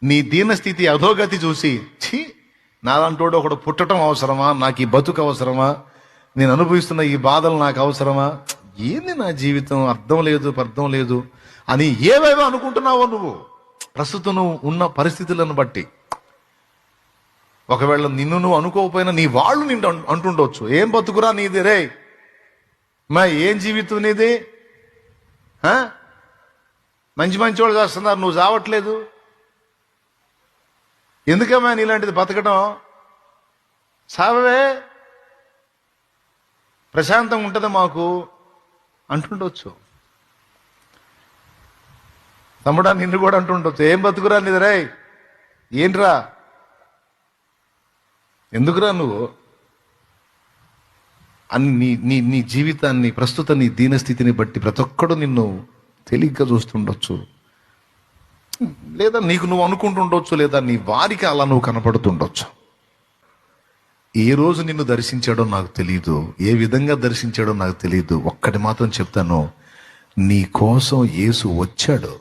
నీ దీనస్థితి అధోగతి చూసి ఛీ, నాలంటోడు ఒకడు పుట్టడం అవసరమా, నాకు ఈ బతుకు అవసరమా, నేను అనుభవిస్తున్న ఈ బాధలు నాకు అవసరమా, ఏంది నా జీవితం, అర్థం లేదు అని ఏవేవో అనుకుంటున్నావో నువ్వు ప్రస్తుతం నువ్వు ఉన్న పరిస్థితులను బట్టి. ఒకవేళ నిన్ను నువ్వు అనుకోకపోయినా నీ వాళ్ళు నిన్ను అంటుండొచ్చు, ఏం బతుకురా నీది రే, మా ఏం జీవితం నీది, మంచి వాళ్ళు చేస్తున్నారు, నువ్వు చావట్లేదు, ఎందుకమ్మా నీలాంటిది బతకడం, సావే ప్రశాంతంగా ఉంటుంది మాకు అంటుండొచ్చు. తమ్ముడా నిన్ను కూడా అంటుండొచ్చు, ఏం బతుకురా నీది రే, ఏంట్రా, ఎందుకురా నువ్వు అని నీ జీవితాన్ని ప్రస్తుత నీ దీనస్థితిని బట్టి ప్రతి ఒక్కడు నిన్ను తేలిగ్గా చూస్తుండొచ్చు, లేదా నీకు నువ్వు అనుకుంటుండొచ్చు, లేదా నీ వారికి అలా నువ్వు కనపడుతుండొచ్చు. ఏ రోజు నిన్ను దర్శించాడో నాకు తెలియదు, ఏ విధంగా దర్శించాడో నాకు తెలియదు. ఒక్కటి మాత్రం చెప్తాను, నీ కోసం యేసు వచ్చాడు.